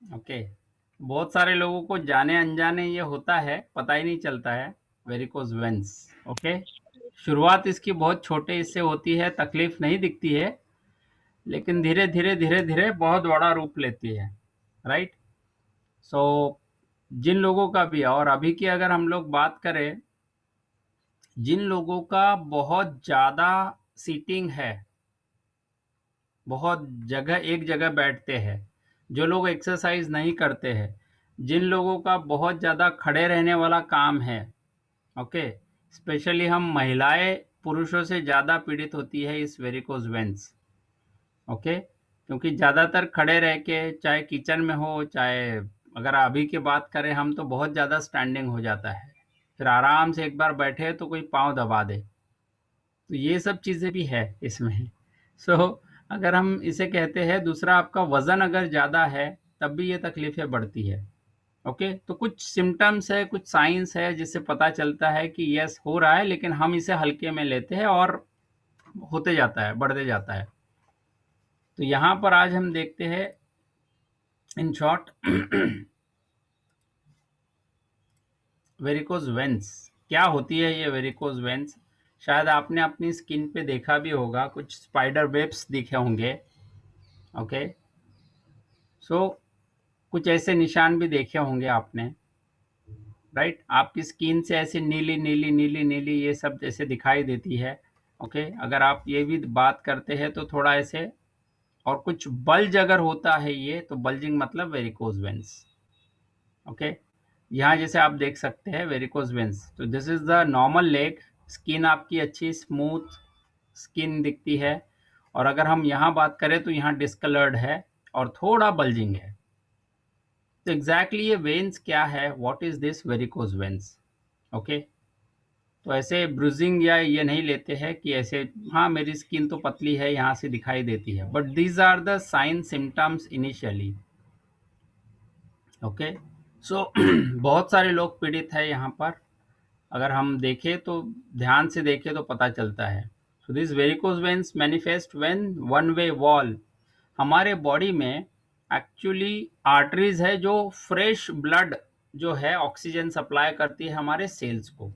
Okay. बहुत सारे लोगों को जाने अनजाने ये होता है, पता ही नहीं चलता है, वेरिकोज वेन्स। ओके। शुरुआत इसकी बहुत छोटे हिस्से होती है, तकलीफ नहीं दिखती है, लेकिन धीरे धीरे धीरे धीरे बहुत बड़ा रूप लेती है। राइट। सो जिन लोगों का भी, और अभी की अगर हम लोग बात करें, जिन लोगों का बहुत ज़्यादा सीटिंग है, बहुत जगह एक जगह बैठते हैं, जो लोग एक्सरसाइज नहीं करते हैं, जिन लोगों का बहुत ज़्यादा खड़े रहने वाला काम है, ओके, स्पेशली हम महिलाएं पुरुषों से ज़्यादा पीड़ित होती है इस वेरिकोज वेन्स। ओके। क्योंकि ज़्यादातर खड़े रह के, चाहे किचन में हो, चाहे अगर अभी की बात करें हम, तो बहुत ज़्यादा स्टैंडिंग हो जाता है, फिर आराम से एक बार बैठे तो कोई पाँव दबा दे, तो ये सब चीज़ें भी है इसमें। सो अगर हम इसे कहते हैं, दूसरा आपका वज़न अगर ज़्यादा है तब भी ये तकलीफ़ें बढ़ती है। ओके। तो कुछ सिम्टम्स है, कुछ साइंस है जिससे पता चलता है कि यस हो रहा है, लेकिन हम इसे हल्के में लेते हैं और होते जाता है, बढ़ते जाता है। तो यहाँ पर आज हम देखते हैं इन शॉर्ट वेरिकोज वेन्स क्या होती है। ये वेरिकोज वेन्स शायद आपने अपनी स्किन पे देखा भी होगा, कुछ स्पाइडर वेब्स दिखे होंगे। ओके। सो कुछ ऐसे निशान भी देखे होंगे आपने। राइट। आपकी स्किन से ऐसे नीली नीली नीली नीली ये सब जैसे दिखाई देती है। ओके। अगर आप ये भी बात करते हैं तो थोड़ा ऐसे, और कुछ बल्ज अगर होता है ये, तो बल्जिंग मतलब वेरिकोज वेन्स। ओके। यहाँ जैसे आप देख सकते हैं वेरिकोज वेन्स, तो this is the normal leg. Skin आपकी अच्छी स्मूथ स्किन दिखती है, और अगर हम यहाँ बात करें तो यहाँ डिस्कलर्ड है और थोड़ा बल्जिंग है। तो एग्जैक्टली ये वेन्स क्या है, what is this varicose veins. Okay. तो ऐसे ब्रूजिंग या ये नहीं लेते हैं कि ऐसे, हाँ मेरी स्किन तो पतली है, यहाँ से दिखाई देती है, but these are the sign symptoms initially. Okay. So बहुत सारे लोग पीड़ित है यहाँ पर, अगर हम देखें तो, ध्यान से देखें तो पता चलता है। So this varicose veins manifest when one way wall, हमारे बॉडी में एक्चुअली आर्टरीज है जो फ्रेश ब्लड जो है ऑक्सीजन सप्लाई करती है हमारे सेल्स को,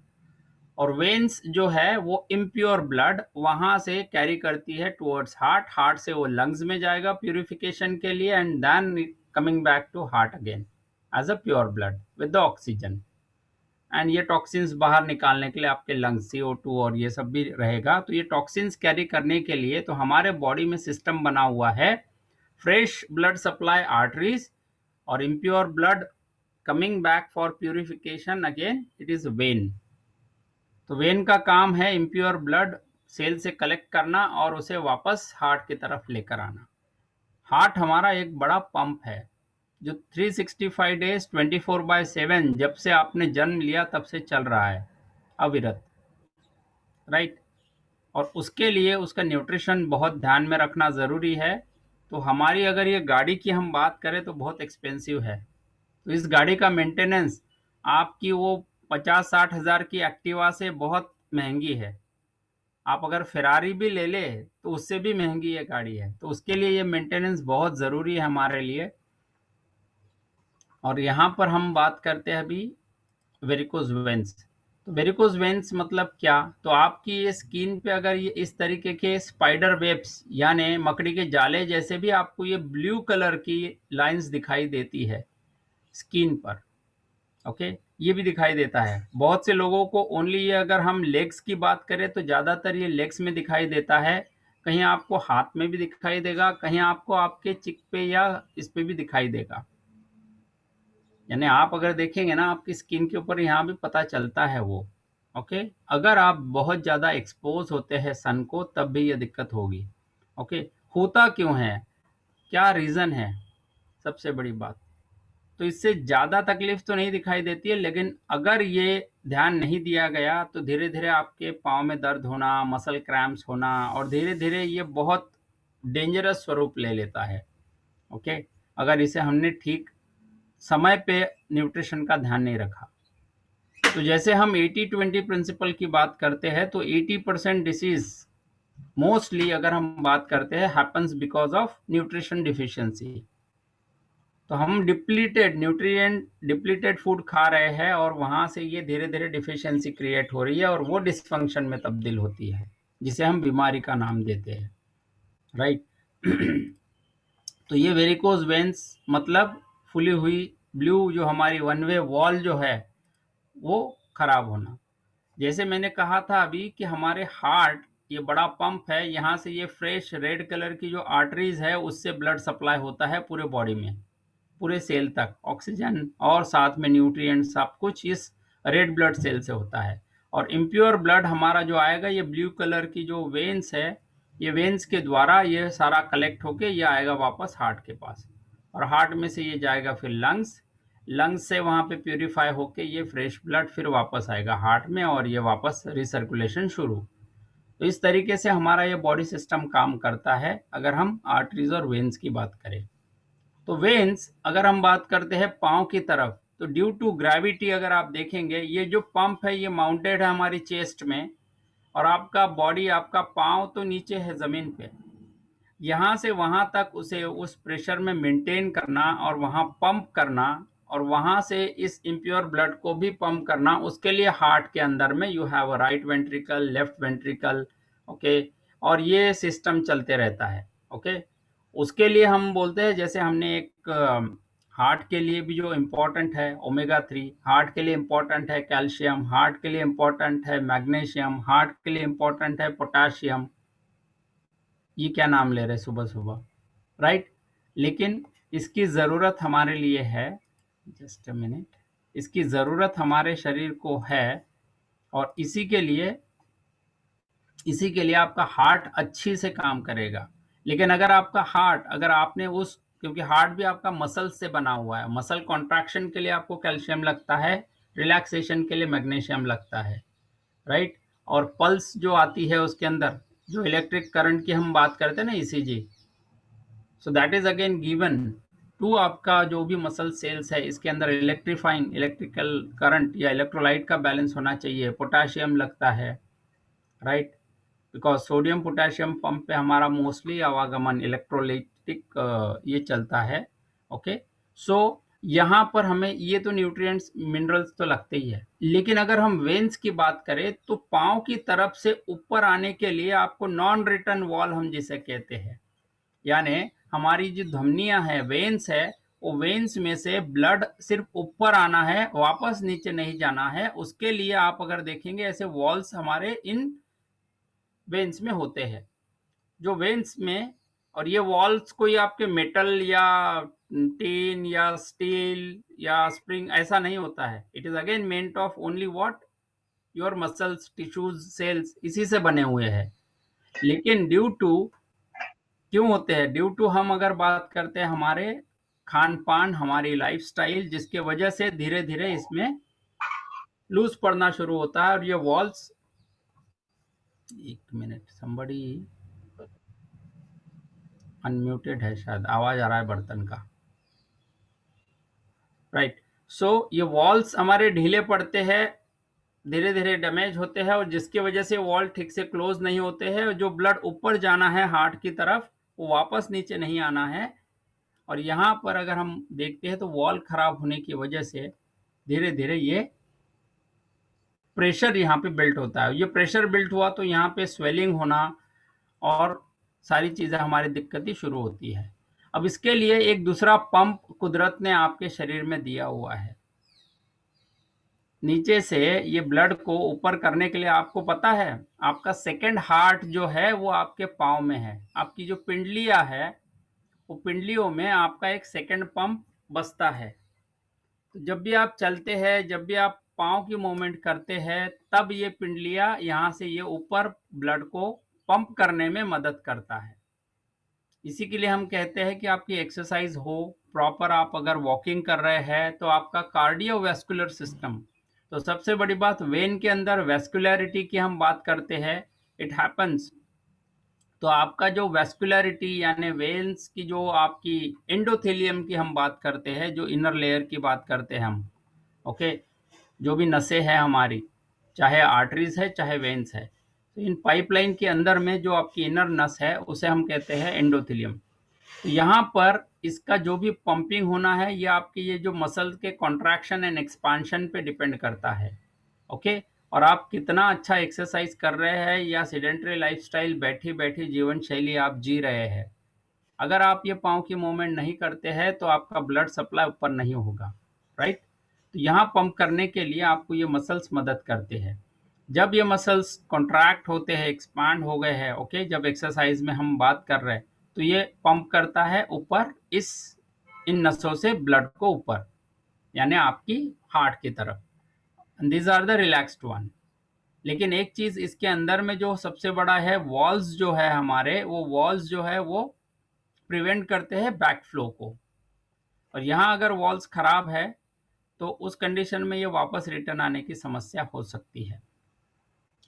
और वेन्स जो है वो इम्प्योर ब्लड वहां से कैरी करती है टुवर्ड्स हार्ट, हार्ट से वो लंग्स में जाएगा प्यूरिफिकेशन के लिए, and then coming back to heart again as a pure blood with the oxygen, and ये टॉक्सिन्स बाहर निकालने के लिए आपके लंग्स CO2 और ये सब भी रहेगा। तो ये टॉक्सिन्स कैरी करने के लिए तो हमारे बॉडी में सिस्टम बना हुआ है, फ्रेश ब्लड सप्लाई आर्टरीज, और impure blood coming back for purification again, it is when. तो वेन का काम है इम्प्योर ब्लड सेल से कलेक्ट करना और उसे वापस हार्ट की तरफ लेकर आना। हार्ट हमारा एक बड़ा पंप है जो 365 डेज 24/7 जब से आपने जन्म लिया तब से चल रहा है अविरत। राइट। और उसके लिए उसका न्यूट्रिशन बहुत ध्यान में रखना ज़रूरी है। तो हमारी अगर ये गाड़ी की हम बात करें तो बहुत एक्सपेंसिव है, तो इस गाड़ी का मेंटेनेंस आपकी वो 50-60 हज़ार की एक्टिवा से बहुत महंगी है। आप अगर फेरारी भी ले ले तो उससे भी महंगी ये गाड़ी है, तो उसके लिए ये मेंटेनेंस बहुत ज़रूरी है हमारे लिए। और यहाँ पर हम बात करते हैं अभी वेरिकोज वेन्स। तो वेरिकोज वेन्स मतलब क्या, तो आपकी ये स्किन पे अगर ये इस तरीके के स्पाइडर वेब्स यानी मकड़ी के जाले जैसे भी आपको ये ब्लू कलर की लाइंस दिखाई देती है स्किन पर। ओके। ये भी दिखाई देता है बहुत से लोगों को। ओनली ये अगर हम लेग्स की बात करें तो ज़्यादातर ये लेग्स में दिखाई देता है, कहीं आपको हाथ में भी दिखाई देगा, कहीं आपको आपके चिक पे या इस पे भी दिखाई देगा। यानी आप अगर देखेंगे ना आपकी स्किन के ऊपर यहाँ भी पता चलता है वो। ओके। अगर आप बहुत ज़्यादा एक्सपोज होते हैं सन को तब भी ये दिक्कत होगी। ओके। होता क्यों है, क्या रीज़न है, सबसे बड़ी बात, तो इससे ज़्यादा तकलीफ तो नहीं दिखाई देती है, लेकिन अगर ये ध्यान नहीं दिया गया तो धीरे धीरे आपके पाँव में दर्द होना, मसल क्रैम्प्स होना, और धीरे धीरे ये बहुत डेंजरस स्वरूप ले लेता है। ओके। अगर इसे हमने ठीक समय पे न्यूट्रिशन का ध्यान नहीं रखा। तो जैसे हम 80-20 प्रिंसिपल की बात करते हैं तो 80% डिसीज मोस्टली अगर हम बात करते हैं happens because of nutrition deficiency. तो हम डिप्लीटेड फूड खा रहे हैं और वहां से ये धीरे धीरे डिफिशियंसी क्रिएट हो रही है और वो डिसफंक्शन में तब्दील होती है, जिसे हम बीमारी का नाम देते हैं, राइट। तो ये वेरिकोज वेन्स मतलब फुली हुई ब्लू जो हमारी वन वे वॉल जो है वो खराब होना। जैसे मैंने कहा था अभी कि हमारे हार्ट ये बड़ा पंप है, यहाँ से ये फ्रेश रेड कलर की जो आर्टरीज है उससे ब्लड सप्लाई होता है पूरे बॉडी में, पूरे सेल तक, ऑक्सीजन और साथ में न्यूट्रिएंट सब कुछ इस रेड ब्लड सेल से होता है। और इम्प्योर ब्लड हमारा जो आएगा ये ब्लू कलर की जो वेन्स है, ये वेन्स के द्वारा ये सारा कलेक्ट होके ये आएगा वापस हार्ट के पास, और हार्ट में से ये जाएगा फिर लंग्स, लंग्स से वहाँ पे प्यूरिफाई होके ये फ्रेश ब्लड फिर वापस आएगा हार्ट में और ये वापस रिसर्कुलेशन शुरू। तो इस तरीके से हमारा ये बॉडी सिस्टम काम करता है अगर हम आर्टरीज और वेन्स की बात करें। तो वेन्स अगर हम बात करते हैं पाँव की तरफ, तो ड्यू टू ग्रेविटी अगर आप देखेंगे ये जो पंप है ये माउंटेड है हमारी चेस्ट में, और आपका बॉडी आपका पाँव तो नीचे है ज़मीन पे, यहाँ से वहाँ तक उसे उस प्रेशर में मेंटेन करना और वहाँ पंप करना और वहाँ से इस इम्प्योर ब्लड को भी पंप करना, उसके लिए हार्ट के अंदर में you have a right ventricle, left ventricle, okay, और ये सिस्टम चलते रहता है, ओके। उसके लिए हम बोलते हैं, जैसे हमने एक हार्ट के लिए भी जो इम्पोर्टेंट है ओमेगा 3, हार्ट के लिए इम्पोर्टेंट है कैल्शियम, हार्ट के लिए इम्पोर्टेंट है मैग्नीशियम, हार्ट के लिए इम्पोर्टेंट है पोटाशियम, ये क्या नाम ले रहे सुबह सुबह, राइट। लेकिन इसकी ज़रूरत हमारे लिए है, जस्ट अ मिनट, इसकी ज़रूरत हमारे शरीर को है, और इसी के लिए आपका हार्ट अच्छी से काम करेगा। लेकिन अगर आपका हार्ट, अगर आपने उस, क्योंकि हार्ट भी आपका मसल से बना हुआ है, मसल कॉन्ट्रैक्शन के लिए आपको कैल्शियम लगता है, रिलैक्सेशन के लिए मैग्नीशियम लगता है, राइट। और पल्स जो आती है उसके अंदर, जो इलेक्ट्रिक करंट की हम बात करते हैं ना, ECG, so that is again given to आपका जो भी मसल सेल्स है, इसके अंदर इलेक्ट्रीफाइंग इलेक्ट्रिकल करंट या इलेक्ट्रोलाइट का बैलेंस होना चाहिए, पोटाशियम लगता है, right. Because sodium potassium pump पे हमारा मोस्टली आवागमन इलेक्ट्रोलाइटिक ये चलता है, ओके। सो यहाँ पर हमें ये तो न्यूट्रिएंट्स मिनरल्स तो लगते ही है, लेकिन अगर हम वेन्स की बात करें तो पाँव की तरफ से ऊपर आने के लिए आपको नॉन रिटर्न वॉल हम जिसे कहते हैं, यानी हमारी जो धमनियां है, वेन्स है, वो वेन्स में से ब्लड सिर्फ ऊपर आना है, वापस नीचे नहीं जाना है। उसके लिए आप अगर देखेंगे ऐसे वॉल्स हमारे इन वेन्स में होते हैं, जो वेन्स में, और ये वॉल्स कोई आपके मेटल या टीन या स्टील या स्प्रिंग ऐसा नहीं होता है, it is again meant of only what, your muscles, tissues, cells, इसी से बने हुए हैं। लेकिन ड्यू टू, क्यों होते हैं, ड्यू टू हम अगर बात करते हैं हमारे खान पान, हमारी लाइफस्टाइल, जिसके वजह से धीरे धीरे इसमें लूज पड़ना शुरू होता है, और ये वॉल्स, एक मिनट, somebody अनम्यूटेड है शायद, आवाज आ रहा है बर्तन का, राइट। सो ये वॉल्स हमारे ढीले पड़ते हैं, धीरे धीरे डैमेज होते हैं, और जिसकी वजह से वॉल ठीक से क्लोज नहीं होते हैं, जो ब्लड ऊपर जाना है हार्ट की तरफ वो वापस नीचे नहीं आना है। और यहाँ पर अगर हम देखते हैं तो वॉल खराब होने की वजह से धीरे धीरे ये प्रेशर यहाँ पे बिल्ट होता है, ये प्रेशर बिल्ट हुआ तो यहाँ पे स्वेलिंग होना और सारी चीज़ें हमारी दिक्कतें शुरू होती है। अब इसके लिए एक दूसरा पंप कुदरत ने आपके शरीर में दिया हुआ है, नीचे से ये ब्लड को ऊपर करने के लिए। आपको पता है आपका सेकंड हार्ट जो है वो आपके पाँव में है, आपकी जो पिंडलियाँ है वो पिंडलियों में आपका एक सेकंड पंप बसता है। तो जब भी आप चलते हैं, जब भी आप पाँव की मूवमेंट करते हैं, तब ये पिंडलियाँ यहाँ से ये ऊपर ब्लड को पंप करने में मदद करता है। इसी के लिए हम कहते हैं कि आपकी एक्सरसाइज हो प्रॉपर, आप अगर वॉकिंग कर रहे हैं तो आपका कार्डियोवैस्कुलर सिस्टम, तो सबसे बड़ी बात वेन के अंदर वैस्कुलरिटी की हम बात करते हैं, इट हैपन्स। तो आपका जो वैस्कुलरिटी यानी वेन्स की जो आपकी एंडोथेलियम की हम बात करते हैं, जो इनर लेयर की बात करते हैं हम, ओके, जो भी नसें हैं हमारी, चाहे आर्टरीज है चाहे वेन्स है, तो इन पाइपलाइन के अंदर में जो आपकी इनर नस है उसे हम कहते हैं एंडोथेलियम। तो यहाँ पर इसका जो भी पंपिंग होना है ये आपके ये जो मसल के कॉन्ट्रैक्शन एंड एक्सपांशन पे डिपेंड करता है। ओके, और आप कितना अच्छा एक्सरसाइज कर रहे हैं या सेडेंटरी लाइफस्टाइल बैठी बैठी जीवन शैली आप जी रहे हैं, अगर आप ये पाँव की मूवमेंट नहीं करते हैं तो आपका ब्लड सप्लाई ऊपर नहीं होगा, राइट। तो यहाँ पंप करने के लिए आपको ये मसल्स मदद करते हैं। जब ये मसल्स कॉन्ट्रैक्ट होते हैं, एक्सपांड हो गए हैं, ओके, जब एक्सरसाइज में हम बात कर रहे हैं तो ये पंप करता है ऊपर इस इन नसों से ब्लड को ऊपर, यानी आपकी हार्ट की तरफ। These are the relaxed one. लेकिन एक चीज इसके अंदर में जो सबसे बड़ा है, वॉल्स जो है हमारे, वो वॉल्स जो है वो प्रिवेंट करते हैं बैक फ्लो को। और यहाँ अगर वॉल्स खराब है तो उस कंडीशन में ये वापस रिटर्न आने की समस्या हो सकती है।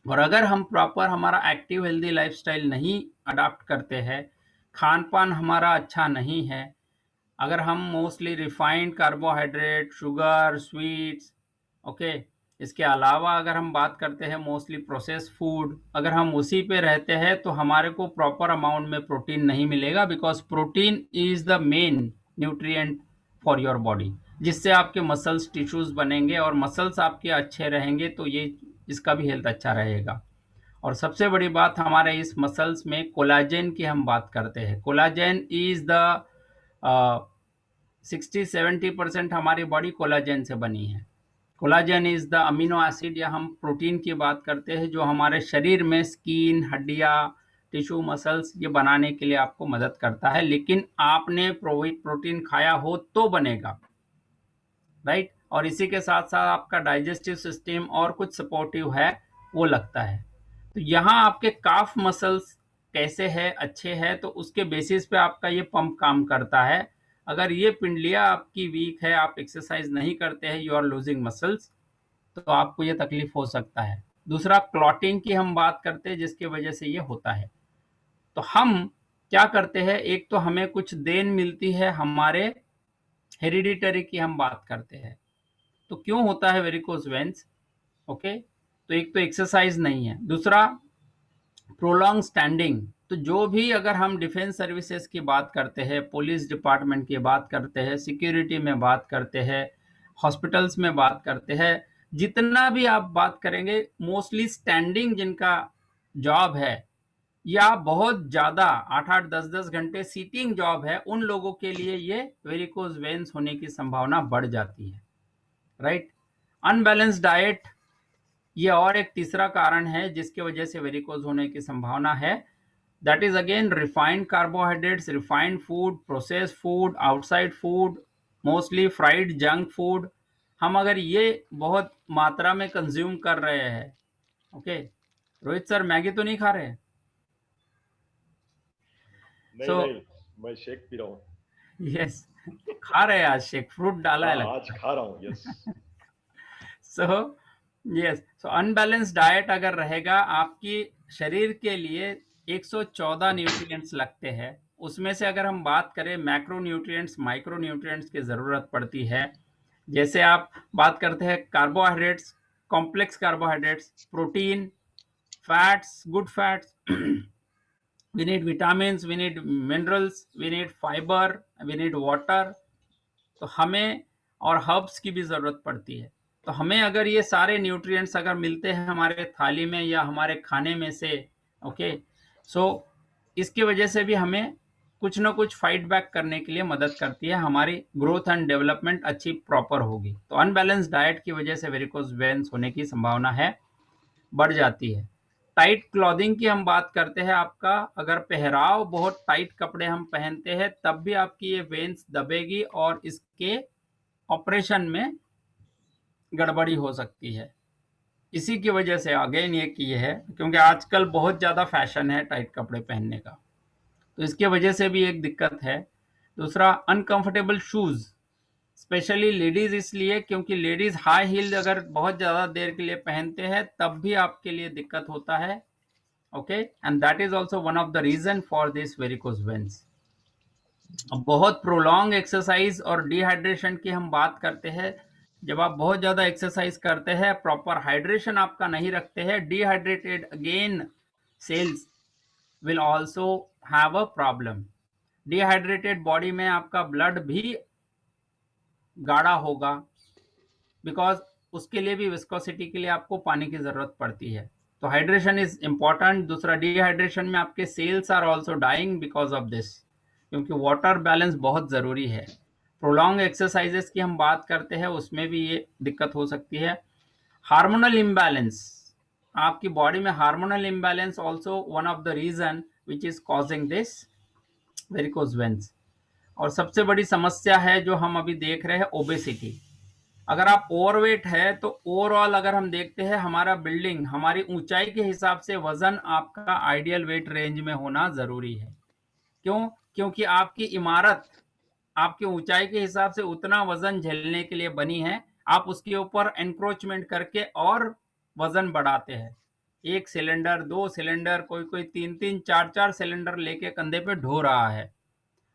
और अगर हम प्रॉपर हमारा एक्टिव हेल्दी लाइफस्टाइल नहीं अडॉप्ट करते हैं, खान पान हमारा अच्छा नहीं है, अगर हम mostly refined carbohydrate, sugar, sweets, okay, इसके अलावा अगर हम बात करते हैं मोस्टली प्रोसेस फूड, अगर हम उसी पे रहते हैं तो हमारे को प्रॉपर अमाउंट में प्रोटीन नहीं मिलेगा, because protein is the main nutrient for your body, जिससे आपके मसल्स टिश्यूज बनेंगे और मसल्स आपके अच्छे रहेंगे तो ये इसका भी हेल्थ अच्छा रहेगा। और सबसे बड़ी बात, हमारे इस मसल्स में कोलाजेन की हम बात करते हैं। कोलाजेन इज द 60-70% हमारी बॉडी कोलाजेन से बनी है। Collagen is the amino acid, या हम प्रोटीन की बात करते हैं जो हमारे शरीर में स्किन, हड्डियाँ, टिश्यू, मसल्स ये बनाने के लिए आपको मदद करता है। लेकिन आपने प्रोटीन खाया हो तो बनेगा, राइट। और इसी के साथ साथ आपका डाइजेस्टिव सिस्टम और कुछ सपोर्टिव है वो लगता है। तो यहाँ आपके काफ मसल्स कैसे है, अच्छे हैं, तो उसके बेसिस पे आपका ये पंप काम करता है। अगर ये पिंडलियाँ आपकी वीक है, आप एक्सरसाइज नहीं करते हैं, यू आर लूजिंग मसल्स, तो आपको ये तकलीफ हो सकता है। दूसरा, क्लॉटिंग की हम बात करते हैं जिसकी वजह से ये होता है। तो हम क्या करते हैं, एक तो हमें कुछ देन मिलती है, हमारे हेरिडिटरी की हम बात करते हैं। तो क्यों होता है वेरिकोज वेन्स, ओके, तो एक तो एक्सरसाइज नहीं है, दूसरा प्रोलॉन्ग स्टैंडिंग। तो जो भी अगर हम डिफेंस सर्विसेज की बात करते हैं, पुलिस डिपार्टमेंट की बात करते हैं, सिक्योरिटी में बात करते हैं, हॉस्पिटल्स में बात करते हैं, जितना भी आप बात करेंगे, मोस्टली स्टैंडिंग जिनका जॉब है या बहुत ज़्यादा 8-8, 10-10 घंटे सीटिंग जॉब है, उन लोगों के लिए ये वेरिकोज वेन्स होने की संभावना बढ़ जाती है, राइट। अनबैलेंस डाइट, ये और एक तीसरा कारण है जिसकी वजह से वेरिकोज होने की संभावना है। That is again refined carbohydrates, refined food, process food, outside food, mostly fried junk food, हम अगर ये बहुत मात्रा में कंज्यूम कर रहे हैं, ओके। रोहित सर, मैगी तो नहीं खा रहे? नहीं नहीं, मैं शेक पी रहा हूँ। यस, खा रहे हैं आज शेक, फ्रूट डाला है हाँ, लगता आज है। खा रहा हूँ, यस। सो यस, सो अनबैलेंस डाइट अगर रहेगा, आपकी शरीर के लिए 114 न्यूट्रिएंट्स लगते हैं। उसमें से अगर हम बात करें, मैक्रो न्यूट्रिएंट्स, माइक्रो न्यूट्रिएंट्स की ज़रूरत पड़ती है। जैसे आप बात करते हैं carbohydrates, complex carbohydrates, protein, fats, good fats, we need vitamins, we need minerals, we need fiber, we need water। तो हमें और हर्ब्स की भी ज़रूरत पड़ती है। तो हमें अगर ये सारे न्यूट्रिएंट्स अगर मिलते हैं हमारे थाली में या हमारे खाने में से, ओके, सो इसकी वजह से भी हमें कुछ ना कुछ फाइट बैक करने के लिए मदद करती है, हमारी ग्रोथ एंड डेवलपमेंट अच्छी प्रॉपर होगी। तो अनबैलेंस डाइट की वजह से वेरिकोज वेन्स होने की संभावना है, बढ़ जाती है। टाइट क्लॉथिंग की हम बात करते हैं, आपका अगर पहराव बहुत टाइट कपड़े हम पहनते हैं तब भी आपकी ये वेन्स दबेगी और इसके ऑपरेशन में गड़बड़ी हो सकती है। इसी की वजह से अगेन ये की है, क्योंकि आजकल बहुत ज़्यादा फैशन है टाइट कपड़े पहनने का, तो इसके वजह से भी एक दिक्कत है। दूसरा, अनकंफर्टेबल शूज़, स्पेशली लेडीज, इसलिए क्योंकि लेडीज हाई हील अगर बहुत ज़्यादा देर के लिए पहनते हैं तब भी आपके लिए दिक्कत होता है, okay, and that is also one of the reason for this varicose veins. अब बहुत प्रोलॉन्ग एक्सरसाइज और डिहाइड्रेशन की हम बात करते हैं। जब आप बहुत ज़्यादा एक्सरसाइज करते हैं, प्रॉपर हाइड्रेशन आपका नहीं रखते हैं, dehydrated again cells will also have a problem. Dehydrated body में आपका ब्लड भी गाढ़ा होगा, बिकॉज उसके लिए भी विस्कोसिटी के लिए आपको पानी की जरूरत पड़ती है। तो हाइड्रेशन इज इंपॉर्टेंट। दूसरा, डिहाइड्रेशन में आपके cells are also dying because of this, क्योंकि वाटर बैलेंस बहुत जरूरी है। प्रोलॉन्ग एक्सरसाइजेस की हम बात करते हैं, उसमें भी ये दिक्कत हो सकती है। हार्मोनल इम्बैलेंस, आपकी बॉडी में hormonal imbalance also one of the reason which is causing this varicose veins. और सबसे बड़ी समस्या है जो हम अभी देख रहे हैं, ओबेसिटी। अगर आप ओवरवेट है तो ओवरऑल अगर हम देखते हैं, हमारा बिल्डिंग हमारी ऊंचाई के हिसाब से वजन आपका आइडियल वेट रेंज में होना जरूरी है। क्यों? क्योंकि आपकी इमारत आपकी ऊंचाई के हिसाब से उतना वजन झेलने के लिए बनी है। आप उसके ऊपर एनक्रोचमेंट करके और वजन बढ़ाते हैं। 1 सिलेंडर, 2 सिलेंडर, कोई कोई 3-3 4-4 सिलेंडर लेके कंधे पे ढो रहा है,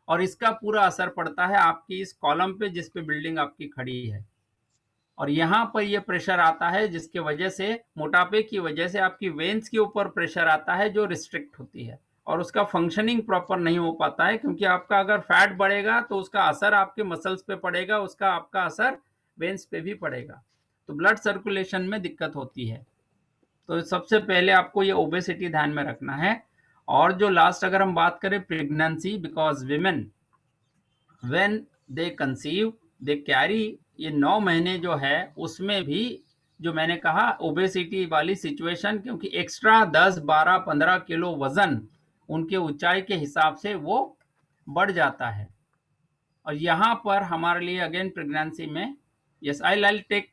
और इसका पूरा असर पड़ता है आपकी इस कॉलम पे जिस पे बिल्डिंग आपकी खड़ी है। और यहाँ पर ये प्रेशर आता है, जिसके वजह से, मोटापे की वजह से आपकी वेन्स के ऊपर प्रेशर आता है जो रिस्ट्रिक्ट होती है, और उसका फंक्शनिंग प्रॉपर नहीं हो पाता है। क्योंकि आपका अगर फैट बढ़ेगा तो उसका असर आपके मसल्स पे पड़ेगा, उसका आपका असर वेन्स पे भी पड़ेगा, तो ब्लड सर्कुलेशन में दिक्कत होती है। तो सबसे पहले आपको ये ओबेसिटी ध्यान में रखना है। और जो लास्ट अगर हम बात करें, pregnancy, because women when they conceive they carry, ये 9 महीने जो है उसमें भी, जो मैंने कहा ओबेसिटी वाली सिचुएशन, क्योंकि एक्स्ट्रा 10, 12, 15 किलो वजन उनके ऊंचाई के हिसाब से वो बढ़ जाता है। और यहाँ पर हमारे लिए अगेन प्रेगनेंसी में, yes I take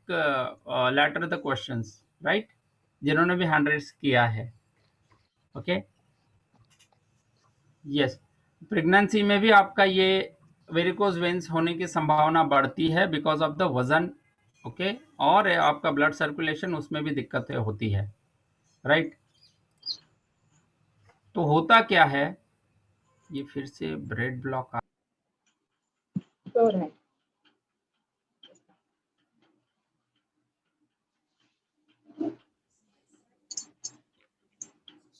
later the questions, right, जिन्होंने भी हैंड रेज किया है। ओके, यस, प्रेगनेंसी में भी आपका ये वेरिकोज वेन्स होने की संभावना बढ़ती है बिकॉज ऑफ द वजन। ओके, और आपका ब्लड सर्कुलेशन उसमें भी दिक्कतें होती है, राइट। तो होता क्या है, ये फिर से ब्रेड ब्लॉक आ,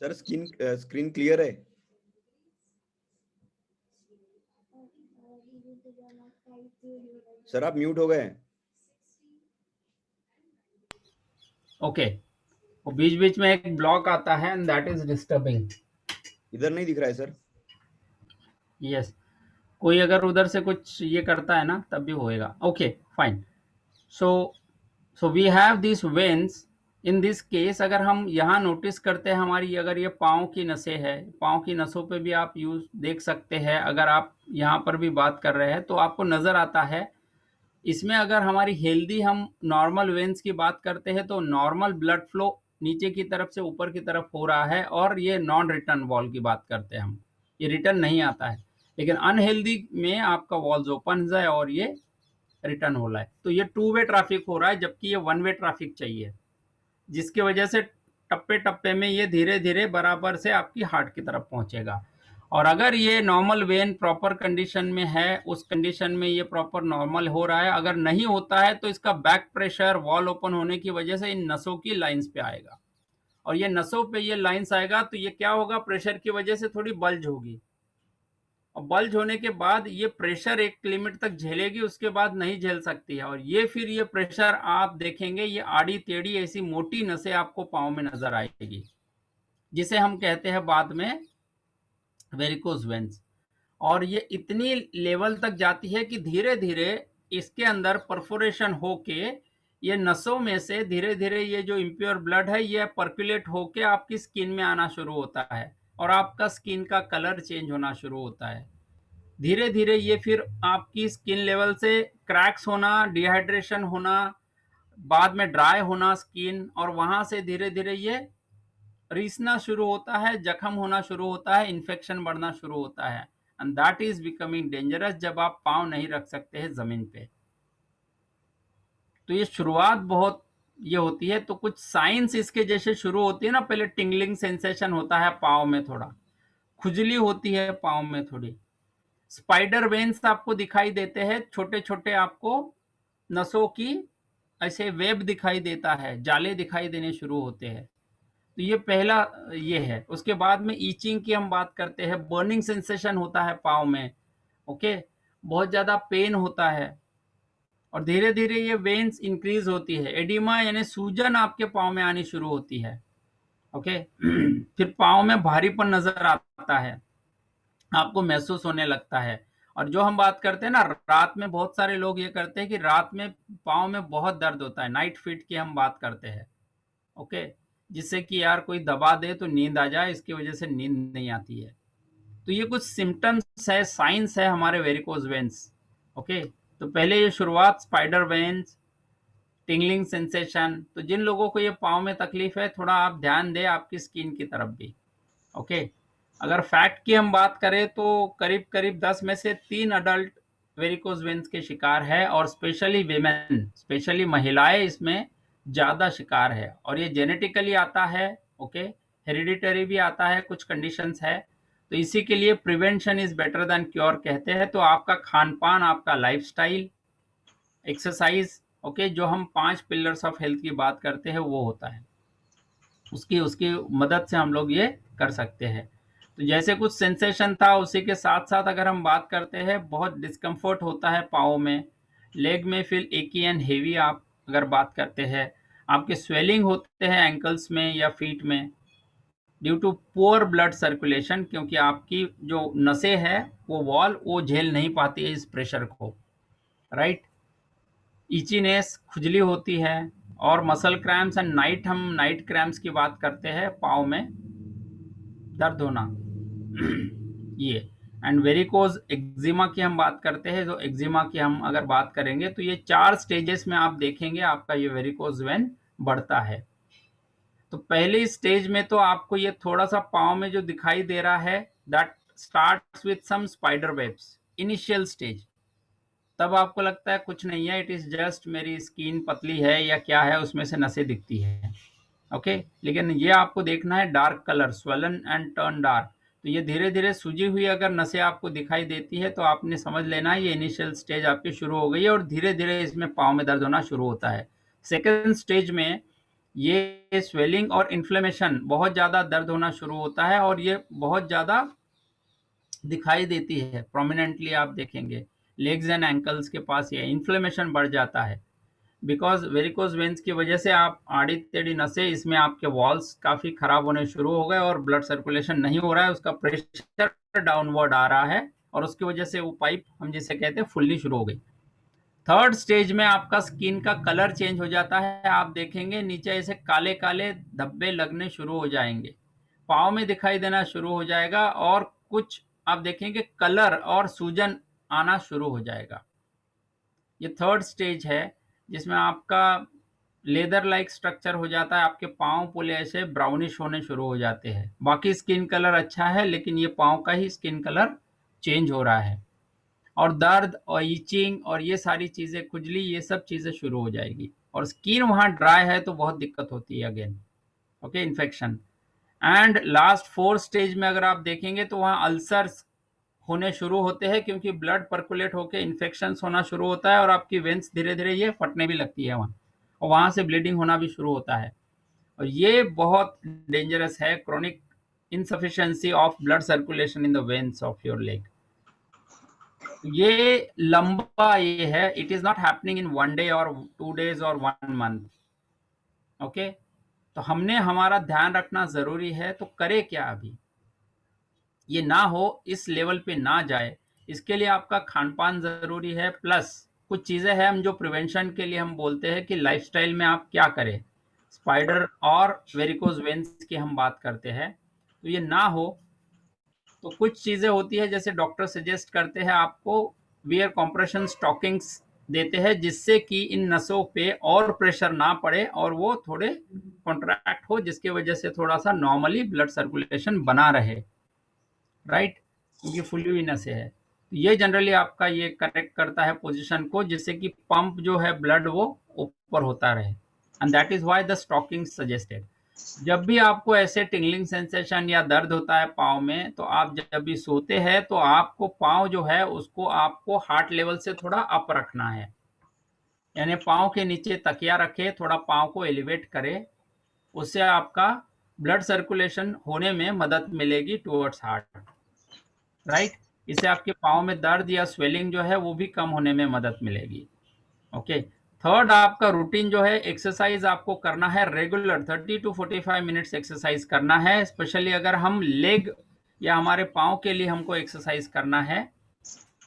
सर स्क्रीन क्लियर है? सर आप म्यूट हो गए। ओके, वो बीच बीच में एक ब्लॉक आता है एंड दैट इज डिस्टर्बिंग। इधर नहीं दिख रहा है सर। यस, कोई अगर उधर से कुछ ये करता है ना तब भी होएगा। Okay fine. So we have this veins. In this case अगर हम यहाँ नोटिस करते हैं, हमारी अगर ये पाँव की नसें है, पाँव की नसों पे भी आप यूज देख सकते हैं। अगर आप यहाँ पर भी बात कर रहे हैं तो आपको नजर आता है इसमें, अगर हमारी हेल्दी हम नॉर्मल वेन्स की बात करते हैं तो नॉर्मल ब्लड फ्लो नीचे की तरफ से ऊपर की तरफ हो रहा है, और ये नॉन रिटर्न वॉल की बात करते हैं हम, ये रिटर्न नहीं आता है। लेकिन अनहेल्दी में आपका वॉल्स ओपन है और ये रिटर्न हो रहा है, तो ये 2 वे ट्रैफिक हो रहा है, जबकि ये 1 वे ट्रैफिक चाहिए, जिसकी वजह से टप्पे टप्पे में ये धीरे धीरे बराबर से आपकी हार्ट की तरफ पहुंचेगा। और अगर ये नॉर्मल वेन प्रॉपर कंडीशन में है, उस कंडीशन में ये प्रॉपर नॉर्मल हो रहा है। अगर नहीं होता है तो इसका बैक प्रेशर वॉल ओपन होने की वजह से इन नसों की लाइंस पे आएगा, और ये नसों पे ये लाइंस आएगा तो ये क्या होगा, प्रेशर की वजह से थोड़ी बल्ज होगी, और बल्ज होने के बाद ये प्रेशर एक लिमिट तक झेलेगी, उसके बाद नहीं झेल सकती है। और ये फिर ये प्रेशर आप देखेंगे, ये आड़ी टेढ़ी ऐसी मोटी नसें आपको पाँव में नजर आएगी, जिसे हम कहते हैं बाद में वेरिकोज वेन्स। और ये इतनी लेवल तक जाती है कि धीरे धीरे इसके अंदर परफोरेशन होके ये नसों में से धीरे धीरे ये जो इम्प्योर ब्लड है ये पर्कुलेट होके आपकी स्किन में आना शुरू होता है, और आपका स्किन का कलर चेंज होना शुरू होता है। धीरे धीरे ये फिर आपकी स्किन लेवल से क्रैक्स होना, डिहाइड्रेशन होना, बाद में ड्राई होना स्किन, और वहां से धीरे धीरे ये रीसना शुरू होता है, जख्म होना शुरू होता है, इन्फेक्शन बढ़ना शुरू होता है, and that is becoming dangerous जब आप पाँव नहीं रख सकते हैं जमीन पे। तो ये शुरुआत बहुत ये होती है, तो कुछ साइंस इसके जैसे शुरू होती है ना, पहले टिंगलिंग सेंसेशन होता है पाँव में, थोड़ा खुजली होती है पाँव में थोड़ी, स्पाइडर वेन्स आपको दिखाई देते हैं, छोटे छोटे आपको नसों की ऐसे वेब दिखाई देता है, जाले दिखाई देने शुरू होते हैं। तो ये पहला ये है। उसके बाद में ईचिंग की हम बात करते हैं, बर्निंग सेंसेशन होता है पाँव में, ओके, बहुत ज़्यादा पेन होता है और धीरे धीरे ये वेन्स इंक्रीज होती है, एडिमा यानी सूजन आपके पाँव में आनी शुरू होती है, ओके। फिर पाँव में भारीपन नजर आता है, आपको महसूस होने लगता है। और जो हम बात करते हैं ना, रात में बहुत सारे लोग ये करते हैं कि रात में पाँव में बहुत दर्द होता है, नाइट फिट की हम बात करते हैं, ओके, जिससे कि यार कोई दबा दे तो नींद आ जाए, इसकी वजह से नींद नहीं आती है। तो ये कुछ सिम्टम्स है, साइंस है हमारे वेरिकोज वेन्स, ओके। तो पहले ये शुरुआत स्पाइडर वेन्स, टिंगलिंग सेंसेशन। तो जिन लोगों को ये पाँव में तकलीफ है, थोड़ा आप ध्यान दें आपकी स्किन की तरफ भी, ओके। अगर फैक्ट की हम बात करें तो करीब करीब 10 में से 3 अडल्ट वेरिकोज वेन्स के शिकार है, और स्पेशली विमेन, स्पेशली महिलाएं इसमें ज़्यादा शिकार है। और ये जेनेटिकली आता है, ओके, हेरिडिटरी भी आता है, कुछ कंडीशंस है। तो इसी के लिए prevention is better than cure कहते हैं। तो आपका खान पान, आपका लाइफस्टाइल, एक्सरसाइज, ओके, जो हम 5 पिलर्स ऑफ हेल्थ की बात करते हैं वो होता है, उसकी उसकी मदद से हम लोग ये कर सकते हैं। तो जैसे कुछ सेंसेशन था, उसी के साथ साथ अगर हम बात करते हैं, बहुत डिस्कम्फर्ट होता है पाँव में, लेग में फील एकी एंड हेवी आप अगर बात करते हैं, आपके स्वेलिंग होते हैं एंकल्स में या फीट में due to poor blood circulation, क्योंकि आपकी जो नसें हैं वो वॉल वो झेल नहीं पाती है इस प्रेशर को, राइट। इचीनेस, खुजली होती है, और मसल क्रैम्प्स एंड हम नाइट क्रैम्प्स की बात करते हैं, पाँव में दर्द होना। ये एंड वेरिकोज एक्जिमा की हम बात करते हैं। जो एक्जिमा की हम अगर बात करेंगे तो ये 4 स्टेजेस में आप देखेंगे आपका ये वेरिकोज वेन बढ़ता है। तो पहले स्टेज में तो आपको ये थोड़ा सा पाँव में जो दिखाई दे रहा है, that starts with some spider webs, initial stage. तब आपको लगता है कुछ नहीं है, इट इज जस्ट मेरी स्किन पतली है या क्या है, उसमें से नसें दिखती है, ओके। लेकिन ये आपको देखना है dark colour, swollen and turn dark. तो ये धीरे धीरे सूजी हुई अगर नसें आपको दिखाई देती है तो आपने समझ लेना है ये इनिशियल स्टेज आपकी शुरू हो गई है, और धीरे धीरे इसमें पाँव में दर्द होना शुरू होता है। सेकेंड स्टेज में ये स्वेलिंग और इन्फ्लेमेशन, बहुत ज़्यादा दर्द होना शुरू होता है, और ये बहुत ज़्यादा दिखाई देती है, प्रोमिनेंटली आप देखेंगे लेग्स एंड एंकल्स के पास ये इन्फ्लेमेशन बढ़ जाता है। बिकॉज वेरिकोज वेन्स की वजह से आप आड़ी टेढ़ी नसें, इसमें आपके वॉल्स काफ़ी खराब होने शुरू हो गए और ब्लड सर्कुलेशन नहीं हो रहा है, उसका प्रेशर डाउनवर्ड आ रहा है, और उसकी वजह से वो पाइप हम जिसे कहते हैं फुलनी शुरू हो गई। थर्ड स्टेज में आपका स्किन का कलर चेंज हो जाता है, आप देखेंगे नीचे ऐसे काले काले धब्बे लगने शुरू हो जाएंगे, पाँव में दिखाई देना शुरू हो जाएगा, और कुछ आप देखेंगे कलर और सूजन आना शुरू हो जाएगा। ये थर्ड स्टेज है जिसमें आपका लेदर लाइक स्ट्रक्चर हो जाता है, आपके पाँव पूरे ऐसे ब्राउनिश होने शुरू हो जाते हैं। बाकी स्किन कलर अच्छा है, लेकिन ये पाँव का ही स्किन कलर चेंज हो रहा है, और दर्द और ईचिंग और ये सारी चीज़ें, खुजली, ये सब चीज़ें शुरू हो जाएगी। और स्किन वहाँ ड्राई है तो बहुत दिक्कत होती है again, okay, infection. And last 4 stage में अगर आप देखेंगे तो वहाँ अल्सर्स होने शुरू होते हैं, क्योंकि ब्लड पर्कुलेट होकर इन्फेक्शन होना शुरू होता है, और आपकी वेंस धीरे धीरे ये फटने भी लगती है वहाँ, और वहाँ से ब्लीडिंग होना भी शुरू होता है। और ये बहुत डेंजरस है, chronic insufficiency of blood circulation in the veins of your leg. ये लंबा ये है, it is not happening in 1 day और 2 डेज और 1 मंथ, ओके। तो हमने हमारा ध्यान रखना जरूरी है। तो करे क्या अभी, ये ना हो, इस लेवल पे ना जाए, इसके लिए आपका खान पान जरूरी है, प्लस कुछ चीजें हैं हम जो प्रिवेंशन के लिए हम बोलते हैं कि लाइफस्टाइल में आप क्या करें। स्पाइडर और वेरिकोज वेन्स की हम बात करते हैं, तो ये ना हो तो कुछ चीजें होती है, जैसे डॉक्टर सजेस्ट करते हैं आपको वियर कॉम्प्रेशन स्टॉकिंग्स देते हैं, जिससे कि इन नसों पे और प्रेशर ना पड़े और वो थोड़े कॉन्ट्रैक्ट हो, जिसकी वजह से थोड़ा सा नॉर्मली ब्लड सर्कुलेशन बना रहे, राइट, क्योंकि फुली हुई नसें है। तो ये जनरली आपका ये करेक्ट करता है पोजीशन को, जिससे कि पंप जो है ब्लड वो ऊपर होता रहे, and that is why the stocking suggested. जब भी आपको ऐसे टिंगलिंग सेंसेशन या दर्द होता है पाँव में, तो आप जब भी सोते हैं तो आपको पाँव जो है उसको आपको हार्ट लेवल से थोड़ा अप रखना है, यानी पाँव के नीचे तकिया रखे, थोड़ा पाँव को एलिवेट करे, उससे आपका ब्लड सर्कुलेशन होने में मदद मिलेगी टुवर्ड्स हार्ट, राइट। इससे आपके पाँव में दर्द या स्वेलिंग जो है वो भी कम होने में मदद मिलेगी। ओके, थर्ड आपका रूटीन जो है, एक्सरसाइज आपको करना है रेगुलर, 30 to 45 मिनट्स एक्सरसाइज करना है। स्पेशली अगर हम लेग या हमारे पाँव के लिए हमको एक्सरसाइज करना है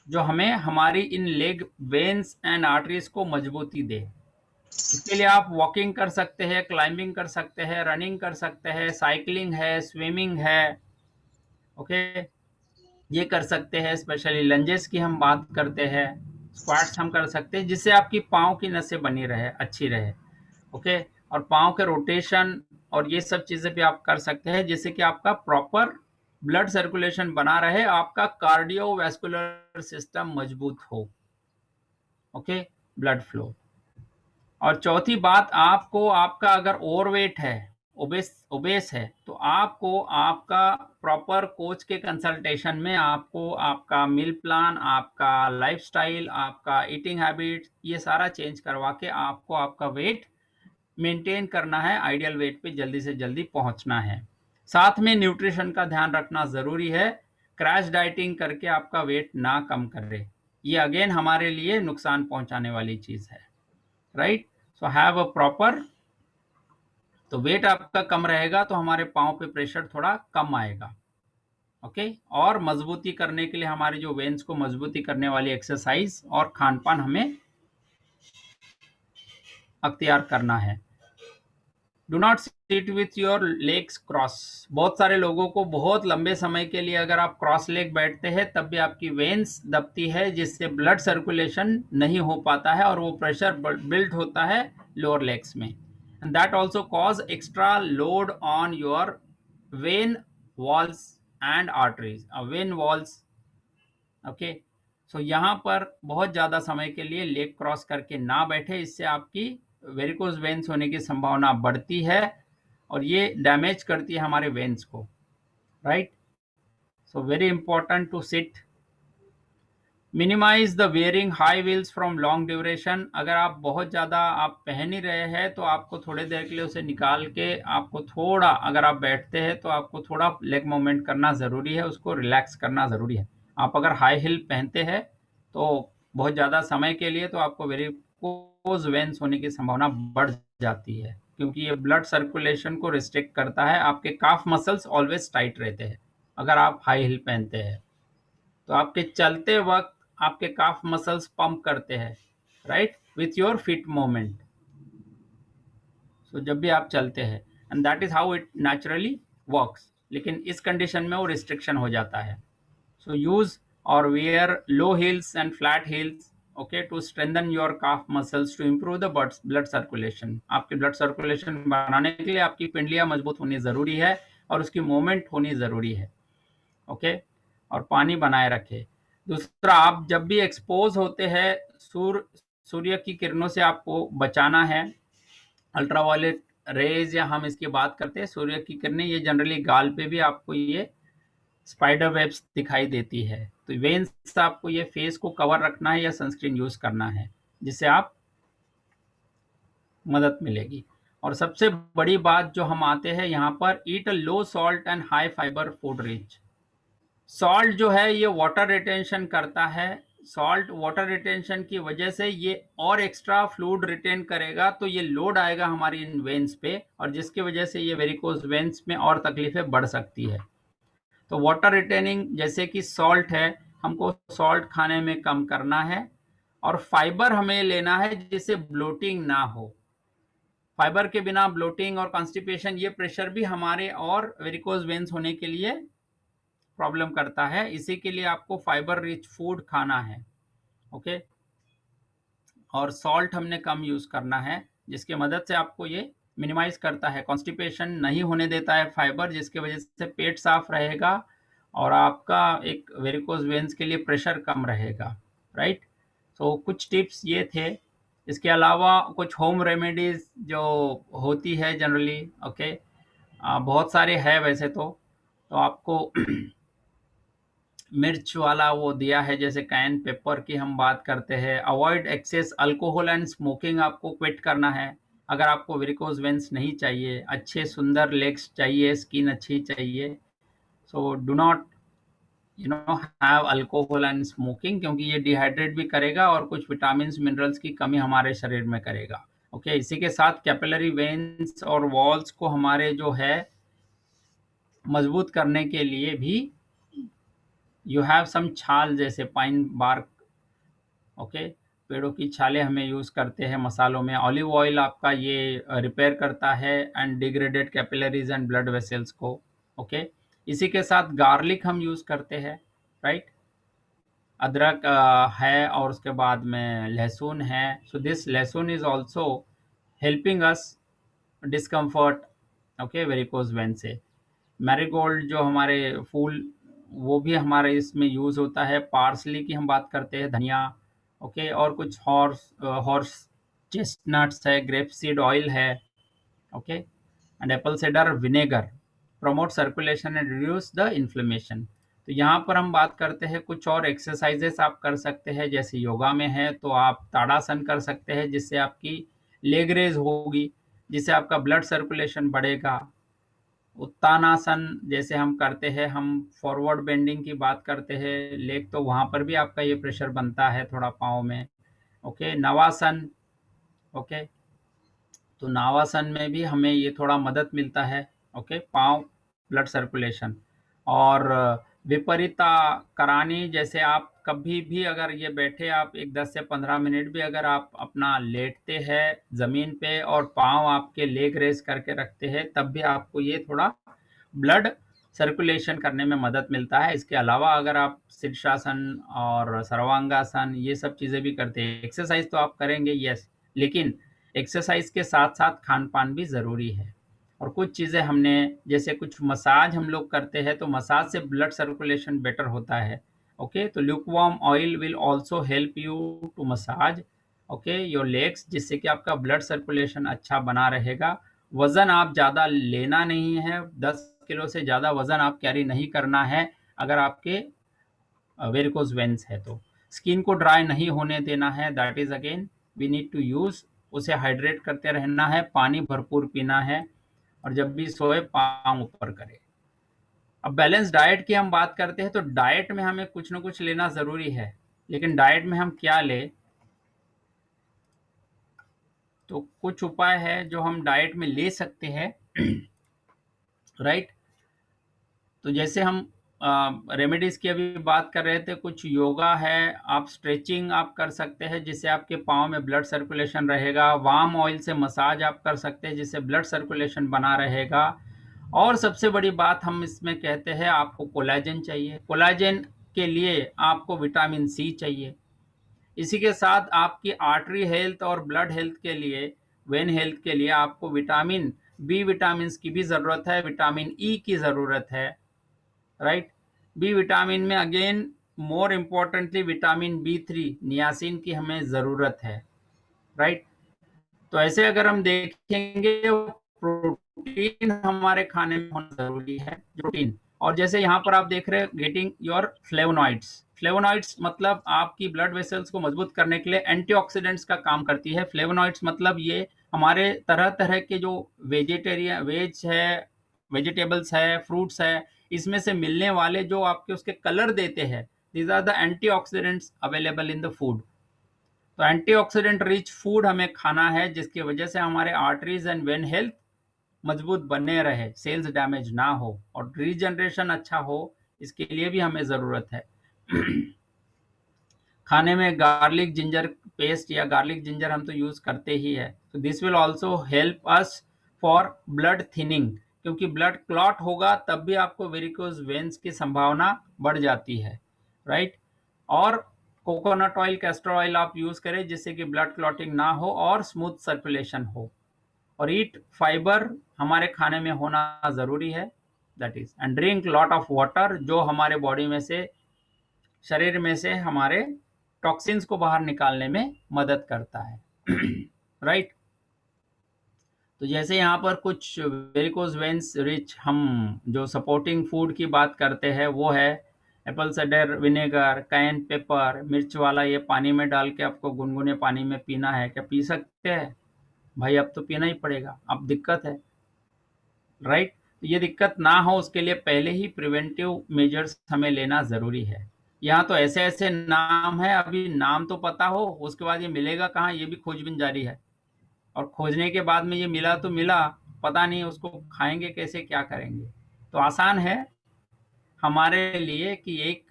जो हमें हमारी इन लेग वेन्स एंड आर्टरीज को मजबूती दे। इसके लिए आप वॉकिंग कर सकते हैं, क्लाइंबिंग कर सकते हैं, रनिंग कर सकते हैं, साइकिलिंग है, स्विमिंग है। ओके, ये कर सकते हैं। स्पेशली लंजेस की हम बात करते हैं, स्क्वाट्स हम कर सकते हैं, जिससे आपकी पाँव की नसें बनी रहे, अच्छी रहे। ओके, और पाँव के रोटेशन और ये सब चीज़ें भी आप कर सकते हैं, जिससे कि आपका प्रॉपर ब्लड सर्कुलेशन बना रहे, आपका कार्डियोवैस्कुलर सिस्टम मजबूत हो। Okay, blood flow. और चौथी बात, आपको आपका अगर ओवरवेट है, ओबेस है, तो आपको आपका प्रॉपर कोच के कंसल्टेशन में आपको आपका मील प्लान, आपका लाइफस्टाइल, आपका ईटिंग हैबिट, ये सारा चेंज करवा के आपको आपका वेट मेंटेन करना है, आइडियल वेट पे जल्दी से जल्दी पहुंचना है। साथ में न्यूट्रिशन का ध्यान रखना ज़रूरी है। क्रैश डाइटिंग करके आपका वेट ना कम करे, ये अगेन हमारे लिए नुकसान पहुंचाने वाली चीज़ है, right. So have a proper, तो वेट आपका कम रहेगा तो हमारे पाँव पे प्रेशर थोड़ा कम आएगा। ओके, और मजबूती करने के लिए हमारे जो वेन्स को मजबूती करने वाली एक्सरसाइज और खान पान हमें अख्तियार करना है। Do not sit with your legs cross. बहुत सारे लोगों को बहुत लंबे समय के लिए अगर आप क्रॉस लेग बैठते हैं तब भी आपकी वेन्स दबती है, जिससे ब्लड सर्कुलेशन नहीं हो पाता है और वो प्रेशर बिल्ड होता है लोअर लेग्स में, and that also cause extra load on your vein walls and arteries, vein walls. Okay, so यहाँ पर बहुत ज़्यादा समय के लिए लेग क्रॉस करके ना बैठे, इससे आपकी वेरिकोज वेन्स होने की संभावना बढ़ती है और ये डैमेज करती है हमारे वेन्स को, right. So very important to sit. Minimize the wearing high heels from long duration. अगर आप बहुत ज़्यादा आप पहन ही रहे हैं तो आपको थोड़ी देर के लिए उसे निकाल के आपको थोड़ा, अगर आप बैठते हैं तो आपको थोड़ा लेग मूवमेंट करना ज़रूरी है, उसको रिलैक्स करना ज़रूरी है। आप अगर हाई हील पहनते हैं तो बहुत ज़्यादा समय के लिए तो आपको वेरिकोज वेन्स होने की संभावना बढ़ जाती है, क्योंकि ये ब्लड सर्कुलेशन को रिस्ट्रिक्ट करता है। आपके काफ मसल्स ऑलवेज टाइट रहते हैं अगर आप हाई हील पहनते हैं, तो आपके चलते वक्त आपके काफ मसल्स पंप करते हैं, right, with your feet movement. So जब भी आप चलते हैं, and that is how it naturally works, लेकिन इस कंडीशन में वो रिस्ट्रिक्शन हो जाता है। So use or wear low heels and flat heels, okay, to strengthen your calf muscles to improve the blood circulation. आपके ब्लड सर्कुलेशन बनाने के लिए आपकी पिंडलियां मजबूत होनी ज़रूरी है और उसकी मूवमेंट होनी ज़रूरी है। ओके, और पानी बनाए रखे। दूसरा, आप जब भी एक्सपोज होते हैं सूर्य की किरणों से आपको बचाना है। अल्ट्रावायलेट रेज या हम इसकी बात करते हैं सूर्य की किरणें, ये जनरली गाल पे भी आपको ये स्पाइडर वेब्स दिखाई देती है, तो वेन्स आपको ये फेस को कवर रखना है या सनस्क्रीन यूज करना है, जिससे आप मदद मिलेगी। और सबसे बड़ी बात जो हम आते हैं यहाँ पर, eat a low salt and high fibre food rich. Salt जो है ये वाटर रिटेंशन करता है, सॉल्ट वाटर रिटेंशन की वजह से ये और एक्स्ट्रा फ्लूइड रिटेन करेगा, तो ये लोड आएगा हमारी इन वेन्स पे और जिसकी वजह से ये वेरिकोज वेन्स में और तकलीफें बढ़ सकती है। तो वाटर रिटेनिंग जैसे कि सॉल्ट है, हमको सॉल्ट खाने में कम करना है और फाइबर हमें लेना है जिससे ब्लोटिंग ना हो। फाइबर के बिना ब्लोटिंग और कॉन्स्टिपेशन, ये प्रेशर भी हमारे और वेरिकोज वेन्स होने के लिए प्रॉब्लम करता है। इसी के लिए आपको फाइबर रिच फूड खाना है। ओके, और सॉल्ट हमने कम यूज करना है, जिसके मदद से आपको ये मिनिमाइज करता है, कॉन्स्टिपेशन नहीं होने देता है फाइबर, जिसकी वजह से पेट साफ रहेगा और आपका एक वेरिकोज वेन्स के लिए प्रेशर कम रहेगा, राइट। तो कुछ टिप्स ये थे। इसके अलावा कुछ होम रेमेडीज जो होती है जनरली, ओके, बहुत सारे हैं वैसे तो आपको मिर्च वाला वो दिया है, जैसे कैन पेपर की हम बात करते हैं। Avoid excess alcohol and smoking, आपको क्विट करना है। अगर आपको वेरिकोज वेन्स नहीं चाहिए, अच्छे सुंदर लेग्स चाहिए, स्किन अच्छी चाहिए, so do not have alcohol and smoking, क्योंकि ये डिहाइड्रेट भी करेगा और कुछ विटामिन मिनरल्स की कमी हमारे शरीर में करेगा। ओके, इसी के साथ कैपिलरी वेन्स और वॉल्स को हमारे जो है मजबूत करने के लिए भी यू हैव सम छाल, जैसे पाइन बार्क, ओके, पेड़ों की छालें हमें यूज़ करते हैं मसालों में। ऑलिव ऑयल आपका ये रिपेयर करता है and degraded capillaries and blood vessels को। ओके, इसी के साथ गार्लिक हम यूज़ करते हैं, राइट। अदरक है और उसके बाद में लहसुन है। सो दिस लहसुन is also helping us discomfort, okay, varicose vein से। मैरीगोल्ड जो हमारे फूल, वो भी हमारे इसमें यूज़ होता है। पार्सली की हम बात करते हैं, धनिया, ओके, और कुछ हॉर्स चेस्टनट्स है, ग्रेप सीड ऑयल है, okay, and Apple cider vinegar promote circulation and reduce the inflammation. तो यहाँ पर हम बात करते हैं कुछ और एक्सरसाइजेस आप कर सकते हैं, जैसे योगा में है तो आप ताड़ासन कर सकते हैं, जिससे आपकी लेग रेज होगी, जिससे आपका ब्लड सर्कुलेशन बढ़ेगा। उत्तानासन जैसे हम करते हैं, हम फॉरवर्ड बेंडिंग की बात करते हैं लेग, तो वहाँ पर भी आपका ये प्रेशर बनता है थोड़ा पाँव में। ओके, नवासन, ओके, तो नावासन में भी हमें ये थोड़ा मदद मिलता है, ओके, पाँव ब्लड सर्कुलेशन। और विपरीता करानी, जैसे आप कभी भी अगर ये बैठे आप एक 10 से 15 मिनट भी अगर आप अपना लेटते हैं ज़मीन पे और पाँव आपके लेग रेज करके रखते हैं, तब भी आपको ये थोड़ा ब्लड सर्कुलेशन करने में मदद मिलता है। इसके अलावा अगर आप शीर्षासन और सर्वांगासन ये सब चीज़ें भी करते हैं, एक्सरसाइज तो आप करेंगे, यस, लेकिन एक्सरसाइज के साथ साथ खान पान भी ज़रूरी है। और कुछ चीज़ें हमने, जैसे कुछ मसाज हम लोग करते हैं, तो मसाज से ब्लड सर्कुलेशन बेटर होता है। ओके, तो lukewarm oil will also help you to massage, okay, your legs, जिससे कि आपका ब्लड सर्कुलेशन अच्छा बना रहेगा। वज़न आप ज़्यादा लेना नहीं है, 10 किलो से ज़्यादा वज़न आप कैरी नहीं करना है अगर आपके वेरिकोज वेन्स है तो। स्किन को ड्राई नहीं होने देना है, that is again we need to use, उसे हाइड्रेट करते रहना है, पानी भरपूर पीना है, और जब भी सोए पाँव ऊपर करें। अब बैलेंस डाइट की हम बात करते हैं, तो डाइट में हमें कुछ ना कुछ लेना ज़रूरी है, लेकिन डाइट में हम क्या लें, तो कुछ उपाय है जो हम डाइट में ले सकते हैं, राइट। तो जैसे हम रेमेडीज़ की अभी बात कर रहे थे, कुछ योगा है, आप स्ट्रेचिंग आप कर सकते हैं जिससे आपके पाँव में ब्लड सर्कुलेशन रहेगा। वार्म ऑयल से मसाज आप कर सकते हैं जिससे ब्लड सर्कुलेशन बना रहेगा। और सबसे बड़ी बात हम इसमें कहते हैं, आपको कोलाजन चाहिए। कोलाजन के लिए आपको विटामिन सी चाहिए। इसी के साथ आपकी आर्टरी हेल्थ और ब्लड हेल्थ के लिए, वेन हेल्थ के लिए आपको विटामिन बी विटामिन की भी ज़रूरत है, विटामिन ई की ज़रूरत है, राइट। बी विटामिन में again more importantly vitamin B3 niacin की हमें ज़रूरत है, राइट। तो ऐसे अगर हम देखेंगे, प्रोटीन हमारे खाने में होना ज़रूरी है, प्रोटीन। और जैसे यहाँ पर आप देख रहे हैं, गेटिंग योर फ्लेवोनॉइड्स। फ्लेवोनॉइड्स मतलब आपकी ब्लड वेसल्स को मजबूत करने के लिए एंटीऑक्सीडेंट्स का काम करती है। फ्लेवोनॉइड्स मतलब ये हमारे तरह तरह के जो वेज है, वेजिटेबल्स है, फ्रूट्स है, इसमें से मिलने वाले जो आपके उसके कलर देते हैं, these are the antioxidants available in the food. तो एंटीऑक्सीडेंट रिच फूड हमें खाना है, जिसकी वजह से हमारे आर्टरीज एंड वेन हेल्थ मजबूत बने रहे, सेल्स डैमेज ना हो और रीजनरेशन अच्छा हो, इसके लिए भी हमें ज़रूरत है। खाने में गार्लिक जिंजर पेस्ट या गार्लिक जिंजर हम तो यूज़ करते ही है, तो this will also help us for blood thinning, क्योंकि ब्लड क्लॉट होगा तब भी आपको वेरिकोज वेन्स की संभावना बढ़ जाती है, राइट। और कोकोनट ऑयल, कैस्टर ऑयल आप यूज़ करें जिससे कि ब्लड क्लॉटिंग ना हो और स्मूथ सर्कुलेशन हो। और ईट फाइबर हमारे खाने में होना ज़रूरी है, that is, and drink lot of water, जो हमारे बॉडी में से, शरीर में से हमारे टॉक्सिन्स को बाहर निकालने में मदद करता है, राइट। तो जैसे यहाँ पर कुछ वेरिकोज वेन्स रिच हम जो सपोर्टिंग फूड की बात करते हैं, वो है Apple cider vinegar, can paper, मिर्च वाला, ये पानी में डाल के आपको गुनगुने पानी में पीना है। क्या पी सकते हैं? भाई अब तो पीना ही पड़ेगा, अब दिक्कत है, राइट। ये दिक्कत ना हो उसके लिए पहले ही प्रिवेंटिव मेजर्स हमें लेना ज़रूरी है। यहाँ तो ऐसे ऐसे नाम है, अभी नाम तो पता हो, उसके बाद ये मिलेगा कहाँ, ये भी खोजबीन जारी है। और खोजने के बाद में ये मिला तो मिला, पता नहीं उसको खाएंगे कैसे, क्या करेंगे। तो आसान है हमारे लिए कि एक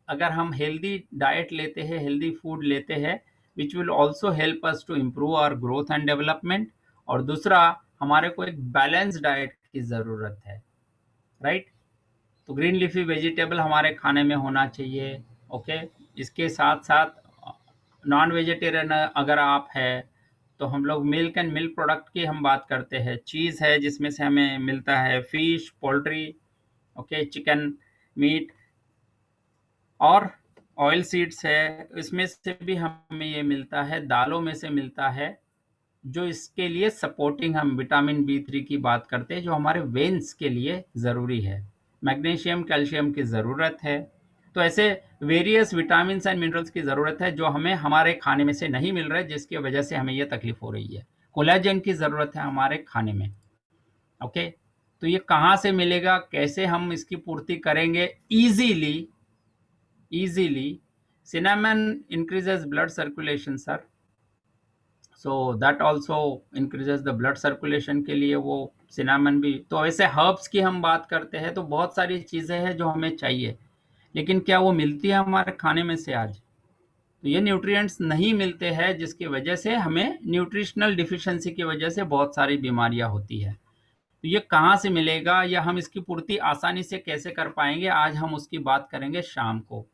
अगर हम हेल्दी डाइट लेते हैं, हेल्दी फूड लेते हैं, which will also help us to improve our growth and development. और दूसरा, हमारे को एक बैलेंस डाइट की ज़रूरत है, राइट। तो ग्रीन लीफी वेजिटेबल हमारे खाने में होना चाहिए, ओके। इसके साथ साथ नॉन वेजिटेरियन अगर आप है तो हम लोग मिल्क एंड मिल्क प्रोडक्ट की हम बात करते हैं। चीज़ है जिसमें से हमें मिलता है fish, poultry, okay, chicken, meat, और ऑयल सीड्स है, इसमें से भी हमें ये मिलता है, दालों में से मिलता है, जो इसके लिए सपोर्टिंग हम विटामिन B3 की बात करते हैं, जो हमारे वेन्स के लिए ज़रूरी है। मैग्नीशियम, कैल्शियम की ज़रूरत है। तो ऐसे वेरियस विटामिन्स एंड मिनरल्स की ज़रूरत है जो हमें हमारे खाने में से नहीं मिल रहे, जिसकी वजह से हमें ये तकलीफ हो रही है। कोलेजन की ज़रूरत है हमारे खाने में, ओके। तो ये कहाँ से मिलेगा, कैसे हम इसकी पूर्ति करेंगे easily? Cinnamon increases blood circulation, sir. So that also increases the blood circulation के लिए वो cinnamon भी। तो ऐसे herbs की हम बात करते हैं तो बहुत सारी चीज़ें हैं जो हमें चाहिए, लेकिन क्या वो मिलती है हमारे खाने में से आज? तो ये न्यूट्रिएंट्स नहीं मिलते हैं, जिसकी वजह से हमें न्यूट्रिशनल डिफिशिएंसी की वजह से बहुत सारी बीमारियां होती है। तो ये कहाँ से मिलेगा या हम इसकी पूर्ति आसानी से कैसे कर पाएंगे, आज हम उसकी बात करेंगे शाम को।